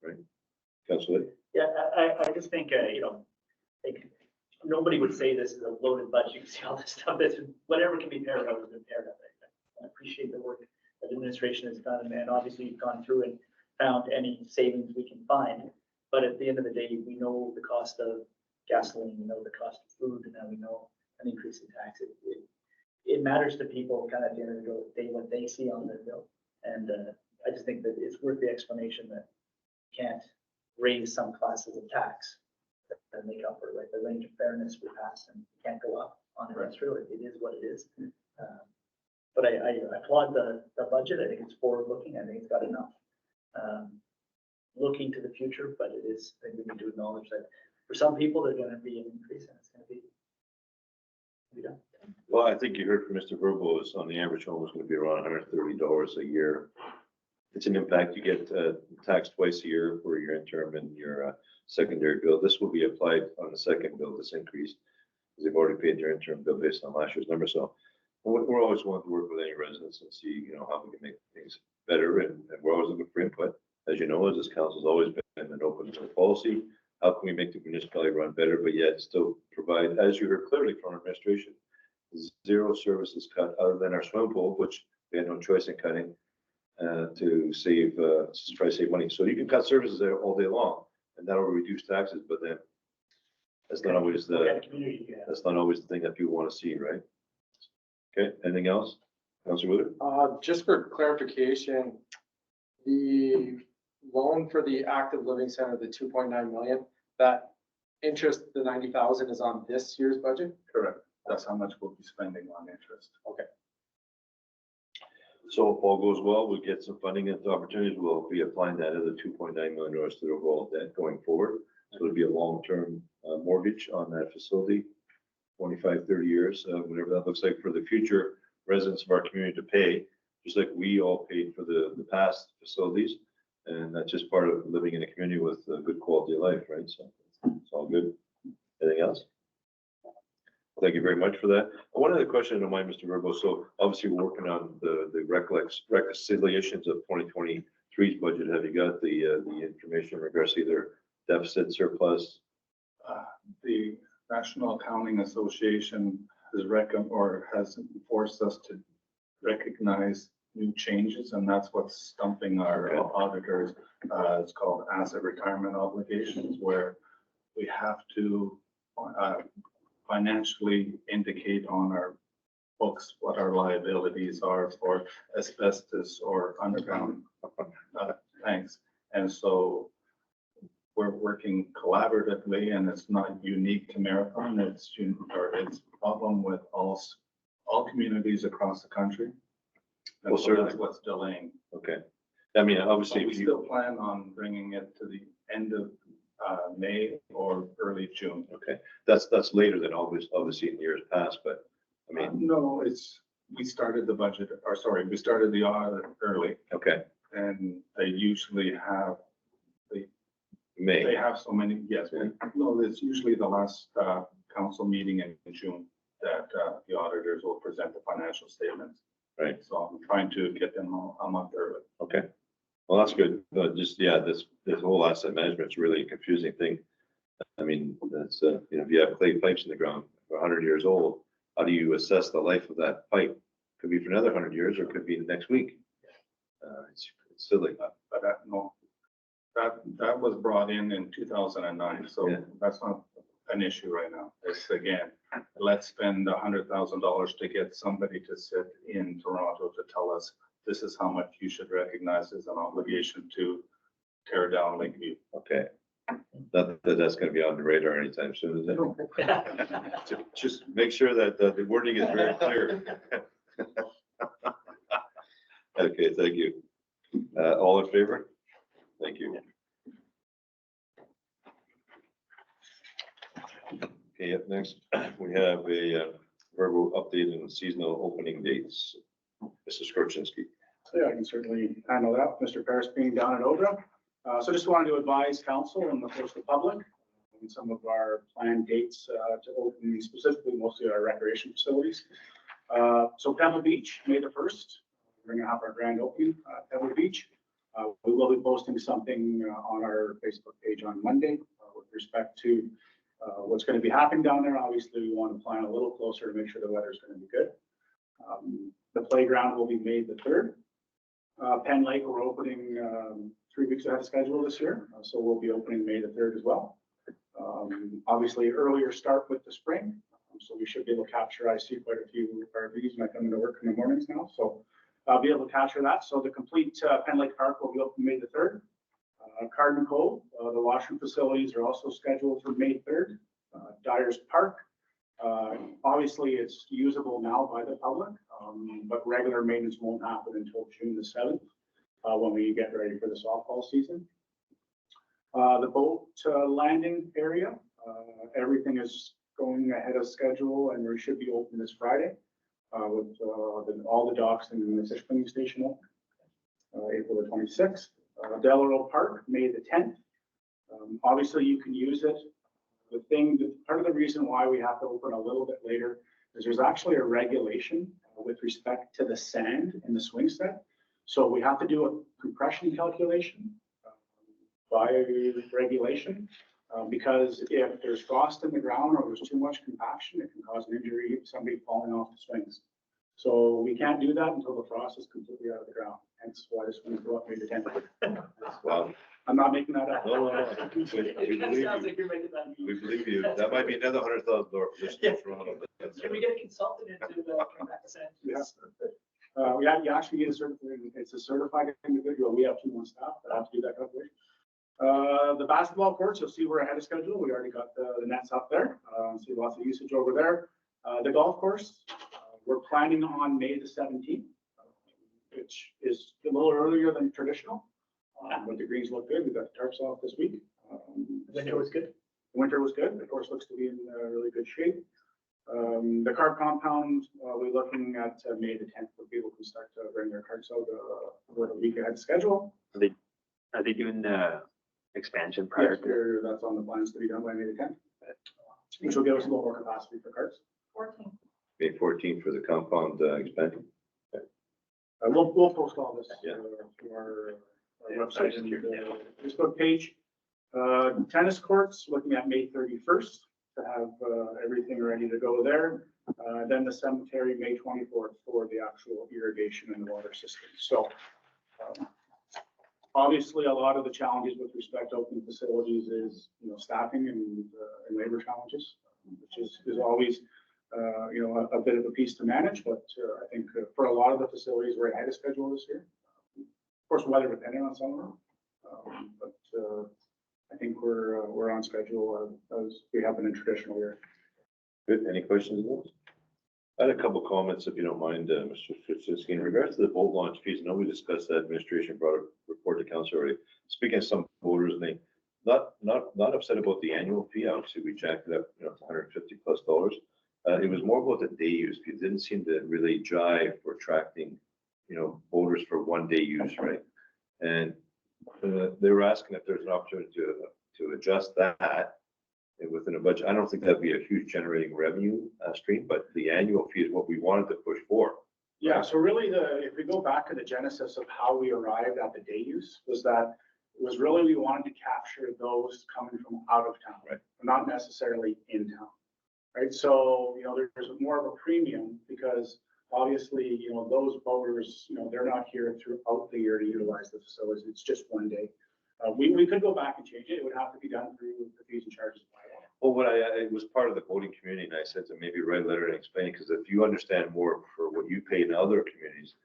right? Councillor? Yeah, I just think, like, nobody would say this is a loaded budget. You can see all this stuff, that's whatever can be paired up has been paired up. I appreciate the work that the administration has done, and obviously you've gone through and found any savings we can find. But at the end of the day, we know the cost of gasoline, we know the cost of food, and now we know an increase in tax. It matters to people kind of at the end of the day what they see on their bill. And I just think that it's worth the explanation that you can't raise some classes of tax that make up for it. Like the range of fairness we pass, and you can't go up on it. That's really, it is what it is. But I applaud the budget. I think it's forward looking. I think it's got enough looking to the future, but it is, I think we need to acknowledge that for some people, there's going to be an increase, and it's going to be done. Well, I think you heard from Mr. Verbos on the average home is going to be around $130 a year. It's an impact. You get taxed twice a year for your interim and your secondary bill. This will be applied on the second bill, this increase, because they've already paid their interim bill based on last year's number. So we're always willing to work with any residents and see, how we can make things better. And we're always looking for input. As you know, as this council has always been an open policy. How can we make the municipality run better, but yet still provide, as you heard clearly from our administration, zero services cut other than our swimming pool, which we had no choice in cutting to try to save money. So you can cut services there all day long, and that'll reduce taxes. But then that's not always the thing that people want to see, right? Okay. Anything else, Councilor Wheeler? Just for clarification, the loan for the active living center, the 2.9 million, that interest, the 90,000 is on this year's budget? Correct. That's how much we'll be spending on interest. Okay. So if all goes well, we get some funding and opportunities. We'll be applying that other $2.9 million to the overall debt going forward. So it'll be a long-term mortgage on that facility, 25, 30 years, whatever that looks like for the future residents of our community to pay, just like we all paid for the past facilities. And that's just part of living in a community with a good quality of life, right? So it's all good. Anything else? Thank you very much for that. One other question, I don't mind, Mr. Verbo. So obviously we're working on the reconciliations of 2023's budget. Have you got the information in regards to either deficit, surplus? The National Accounting Association has forced us to recognize new changes, and that's what's stumping our auditors. It's called asset retirement obligations, where we have to financially indicate on our books what our liabilities are for asbestos or underground tanks. And so we're working collaboratively, and it's not unique to Marathon. It's a problem with all communities across the country. And so that's what's delaying. Okay. I mean, obviously, we still plan on bringing it to the end of May or early June. Okay, that's later than obviously in years past, but I mean, no, we started the budget, or sorry, we started the audit early. Okay. And they usually have May. They have so many. Yes. No, it's usually the last council meeting in June that the auditors will present the financial statements. Right. So I'm trying to get them a month early. Okay. Well, that's good. But just, this whole asset management is really a confusing thing. I mean, that's, if you have clay pipes in the ground for 100 years old, how do you assess the life of that pipe? Could be for another 100 years, or it could be next week. It's silly. But that was brought in 2009. So that's not an issue right now. It's again, let's spend $100,000 to get somebody to sit in Toronto to tell us this is how much you should recognize as an obligation to tear down Lakeview. Okay. Not that that's going to be on the radar anytime soon, is it? Just make sure that the wording is very clear. Okay, thank you. All in favor? Thank you. Okay, up next, we have a verbal update on seasonal opening dates. Mr. Skorchinski. Yeah, I can certainly handle that. Mr. Paris being down in Ogra. So just wanted to advise council and of course the public on some of our planned dates to open, specifically mostly our recreation facilities. So Pebble Beach, May the 1st, we're going to have our grand opening at Pebble Beach. We will be posting something on our Facebook page on Monday with respect to what's going to be happening down there. Obviously, we want to plan a little closer to make sure the weather's going to be good. The playground will be May the 3rd. Penn Lake, we're opening 3 weeks ahead of schedule this year, so we'll be opening May the 3rd as well. Obviously, earlier start with the spring, so we should be able to capture. I see quite a few RVs when I come into work in the mornings now, so I'll be able to capture that. So the complete Penn Lake Park will be open May the 3rd. Cardinal Cove, the washroom facilities are also scheduled for May 3rd. Dyers Park, obviously it's usable now by the public, but regular maintenance won't happen until June the 7th when we get ready for the softball season. The boat landing area, everything is going ahead of schedule and we should be open this Friday with all the docks and the fish cleaning station open, April the 26th. Delaware Park, May the 10th. Obviously you can use it. Part of the reason why we have to open a little bit later is there's actually a regulation with respect to the sand in the swing set. So we have to do a compression calculation by regulation because if there's frost in the ground or there's too much compaction, it can cause an injury, somebody falling off the swings. So we can't do that until the frost is completely out of the ground. Hence why this one go up May the 10th. Wow. I'm not making that up. No. It kind of sounds like you're making that. We believe you. That might be another $100,000 position in Toronto. But that's, Can we get a consultant into the consent? Yes. You actually get a certified, it's a certified individual. We have 2 on staff that have to do that calculation. The basketball courts, you'll see we're ahead of schedule. We already got the nets up there. See lots of usage over there. The golf course, we're planning on May the 17th, which is a little earlier than traditional. But the greens look good. We got the tarps off this week. Winter was good. Winter was good. The course looks to be in really good shape. The card compound, we're looking at May the 10th where people can start to bring their cards out with a week ahead schedule. Are they doing the expansion prior Yes, to? that's on the plans to be done by May the 10th, which will give us a little more capacity for cards. May 14th for the compound expansion. We'll post all this Yeah. to our website and Facebook page. Tennis courts, looking at May 31st to have everything ready to go there. Then the cemetery, May 24th for the actual irrigation and the water system. So obviously a lot of the challenges with respect to open facilities is, staffing and labor challenges, which is always a bit of a piece to manage, but I think for a lot of the facilities, we're ahead of schedule this year. Of course, weather dependent on some of them, but I think we're on schedule as we have been in traditional year. Good. Any questions? I had a couple comments, if you don't mind, Mr. Straczynski. In regards to the boat launch fees, I know we discussed that. Administration brought a report to council already. Speaking of some voters, and they not upset about the annual fee. Obviously, we jacked it up, to $150+. It was more about the day use. It didn't seem to really jive for attracting, voters for 1 day use, right? And they were asking if there's an opportunity to adjust that within a budget. I don't think that'd be a huge generating revenue stream, but the annual fee is what we wanted to push for. Yeah, so really if we go back to the genesis of how we arrived at the day use was that it was really, we wanted to capture those coming from out of town, Right. Not necessarily in town. Right, so, there's more of a premium because obviously, those boaters, they're not here throughout the year to utilize the facilities. It's just 1 day. We could go back and change it. It would have to be done through the fees and charges bylaw. Well, it was part of the boating community, and I said to maybe write a letter and explain it, because if you understand more for what you pay in other communities,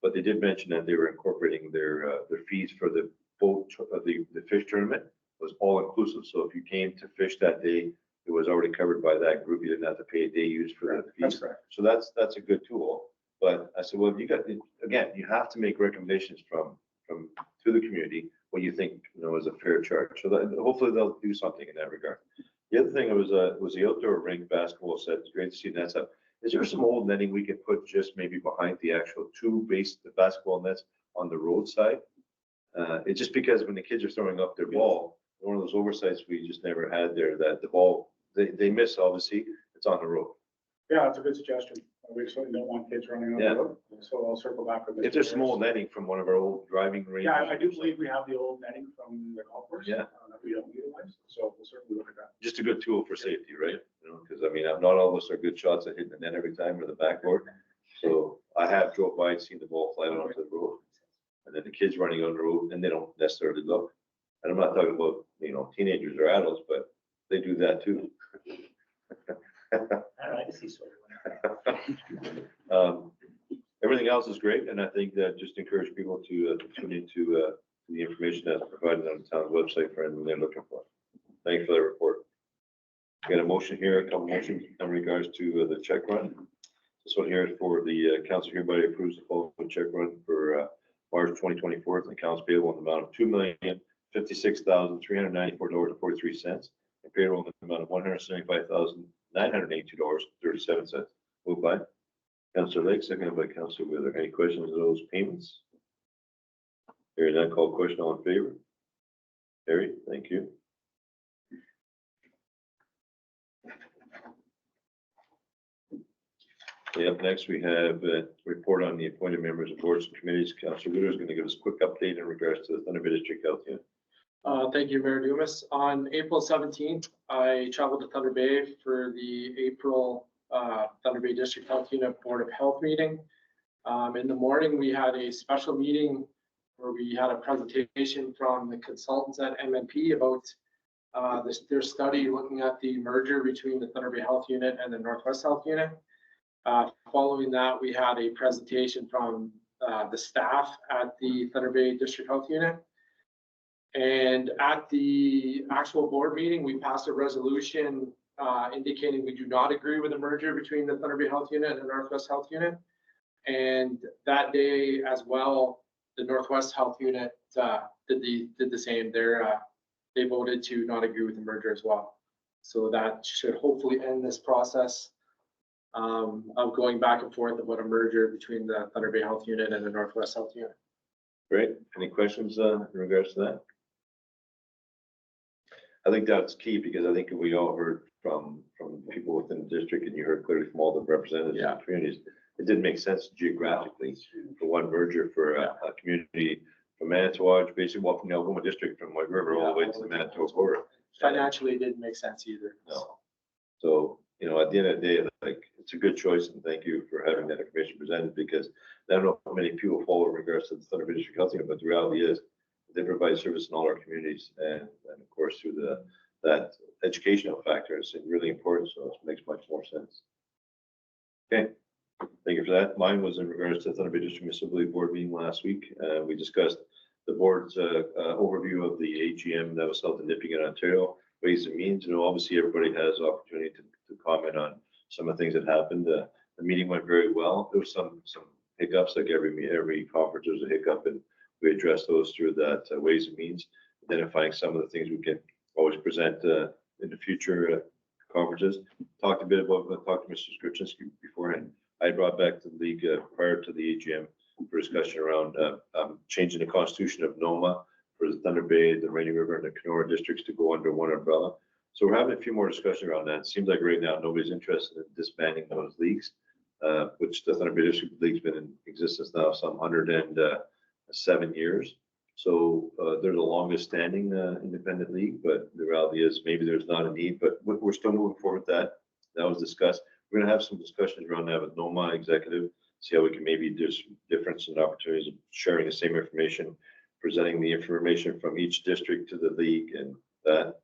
but they did mention that they were incorporating their fees for the boat, the fish tournament was all inclusive. So if you came to fish that day, it was already covered by that group. You didn't have to pay a day use for the That's fees. correct. So that's a good tool. But I said, well, you have to make recommendations to the community what you think, is a fair charge. So that hopefully they'll do something in that regard. The other thing was the outdoor rink basketball set. It's great to see nets up. Is there some old netting we could put just maybe behind the actual the basketball nets on the roadside? It's just because when the kids are throwing up their ball, one of those oversights we just never had there, that the ball, they miss, obviously, it's on the road. Yeah, that's a good suggestion. We certainly don't want kids running on Yeah. the road, so I'll circle back with. If there's small netting from one of our old driving ranges. Yeah, I do believe we have the old netting from the golf course. Yeah. That we don't utilize, so we'll certainly look at that. Just a good tool for safety, right? You know, because I mean, not all of us are good shots at hitting the net every time or the backboard. So I have drove by and seen the ball fly onto the road. And then the kids running on the road and they don't necessarily look. And I'm not talking about, you know, teenagers or adults, but they do that too. I don't know, I just see sort of. Everything else is great, and I think that just encourage people to tune into the information that's provided on the town's website for anything they're looking for. Thanks for the report. Got a motion here, a couple motions in regards to the check run. This one here is for the council hereby approves the following check run for March 2024. The accounts payable in the amount of $2,056,394.43 and payroll in the amount of $175,982.37. Moved by Councillor Lake, seconded by Councillor Wheeler. Any questions on those payments? Hearing none, call question, all in favor? Carried, thank you. Okay, up next, we have a report on the appointed members of boards and committees. Councillor Wheeler is going to give us a quick update in regards to the Thunder Bay District Health Unit. Thank you, Mayor Dumas. On April 17th, I traveled to Thunder Bay for the April Thunder Bay District Health Unit Board of Health meeting. In the morning, we had a special meeting where we had a presentation from the consultants at MNP about their study looking at the merger between the Thunder Bay Health Unit and the Northwest Health Unit. Following that, we had a presentation from the staff at the Thunder Bay District Health Unit. And at the actual board meeting, we passed a resolution indicating we do not agree with the merger between the Thunder Bay Health Unit and the Northwest Health Unit. And that day as well, the Northwest Health Unit did the same. They voted to not agree with the merger as well. So that should hopefully end this process of going back and forth about a merger between the Thunder Bay Health Unit and the Northwest Health Unit. Great. Any questions in regards to that? I think that's key because I think we all heard from people within the district, and you heard clearly from all the representatives of the communities. It didn't make sense geographically for one merger for a community from Manitowoc, basically walk from the Algoma district from White River all the way to the Manitowoc border. Financially, it didn't make sense either. No. So, you know, at the end of the day, like, it's a good choice, and thank you for having that information presented, because I don't know how many people follow in regards to the Thunder Bay District Health Unit, but the reality is they provide service in all our communities, and of course through that educational factor is really important, so it makes much more sense. Okay, thank you for that. Mine was in regards to the Thunder Bay District Municipal League Board meeting last week. We discussed the board's overview of the AGM that was held in Nippingen, Ontario, Ways and Means. You know, obviously everybody has opportunity to comment on some of the things that happened. The meeting went very well. There was some hiccups, like every conference there's a hiccup, and we addressed those through that Ways and Means, identifying some of the things we can always present in the future conferences. Talked to Mr. Skripczynski beforehand. I brought back to the league prior to the AGM for discussion around changing the constitution of NOMA for the Thunder Bay, the Rainy River, and the Kenora districts to go under one umbrella. So we're having a few more discussion around that. It seems like right now nobody's interested in disbanding those leagues, which the Thunder Bay District League's been in existence now some 107 years. So they're the longest standing independent league, but the reality is maybe there's not a need, but we're still moving forward with that. That was discussed. We're gonna have some discussions around that with NOMA executive, see how we can maybe do some difference in opportunities of sharing the same information, presenting the information from each district to the league, and that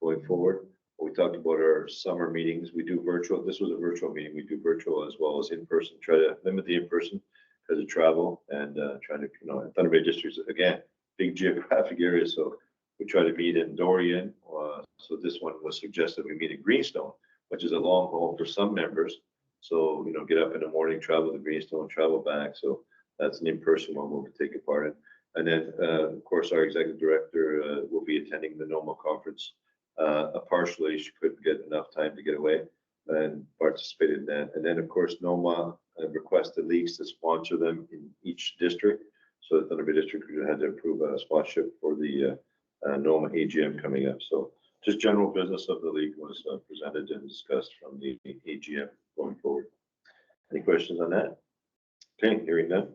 going forward. We talked about our summer meetings. We do virtual. This was a virtual meeting. We do virtual as well as in person. Try to limit the in person because of travel, and trying to, you know, Thunder Bay District again, big geographic area. So we try to meet in Dorian. So this one was suggested we meet in Greenstone, which is a long haul for some members. So, you know, get up in the morning, travel to Greenstone, travel back. So that's an in-person one we'll take a part in. And then, of course, our executive director will be attending the NOMA conference. Partially, she couldn't get enough time to get away and participate in that. And then, of course, NOMA requested leagues to sponsor them in each district. So the Thunder Bay District had to approve a sponsorship for the NOMA AGM coming up. So just general business of the league was presented and discussed from the AGM going forward. Any questions on that? Okay, hearing none.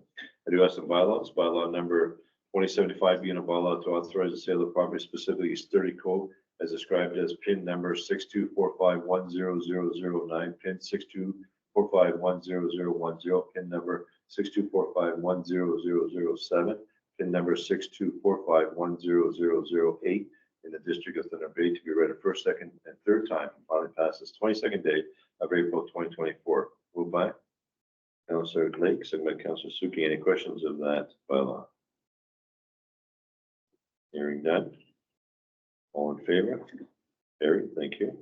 I do have some bylaws. Bylaw number 2075 being a bylaw to authorize the sale of property specifically East 30 Cove as described as PIN number 6245100009, PIN 6245100010, PIN number 6245100007, PIN number 6245100008 in the District of Thunder Bay to be read a first, second, and third time and finally passed this 22nd day of April 2024. Moved by Councillor Lake, second by Councillor Suki. Any questions of that bylaw? Hearing none. All in favor? Carried, thank you.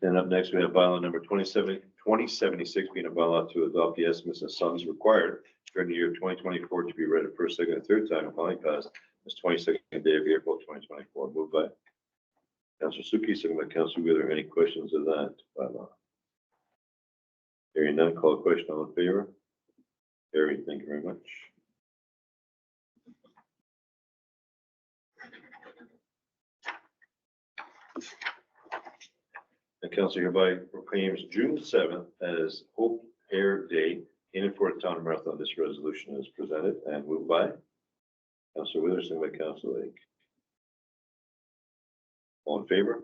Then up next, we have bylaw number 2076 being a bylaw to adopt the estimates and sums required during the year 2024 to be read a first, second, and third time and finally passed this 22nd day of April 2024. Moved by Councillor Suki, second by Councillor Wheeler. Any questions of that bylaw? Hearing none, call a question. All in favor? Carried, thank you very much. The council hereby proclaims June 7th as Hope Air Day in and for the town of Marathon. This resolution is presented and moved by Councillor Wheeler, second by Councillor Lake. All in favor?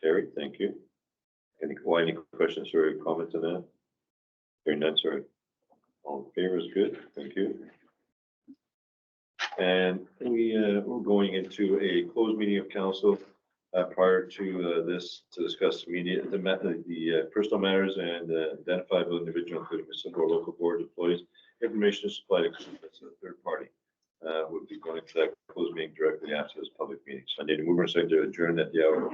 Carried, thank you. Any questions or comments on that? Hearing none, sorry. All in favor is good, thank you. And we're going into a closed meeting of council prior to this to discuss the personal matters and identifiable individual, including Mr. or local board employees. Information is supplied to a third party. We'll be going to that closed meeting directly after this public meeting. So I need a mover and second to adjourn at the hour of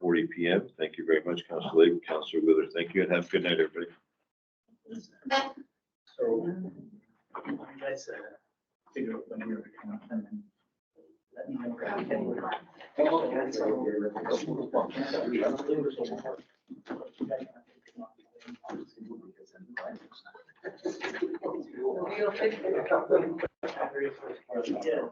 4:40 p.m. Thank you very much, Councillor Lake, Councillor Wheeler. Thank you and have a good night, everybody. So, you guys, figure out when you're kind of, and then let me know. Yeah.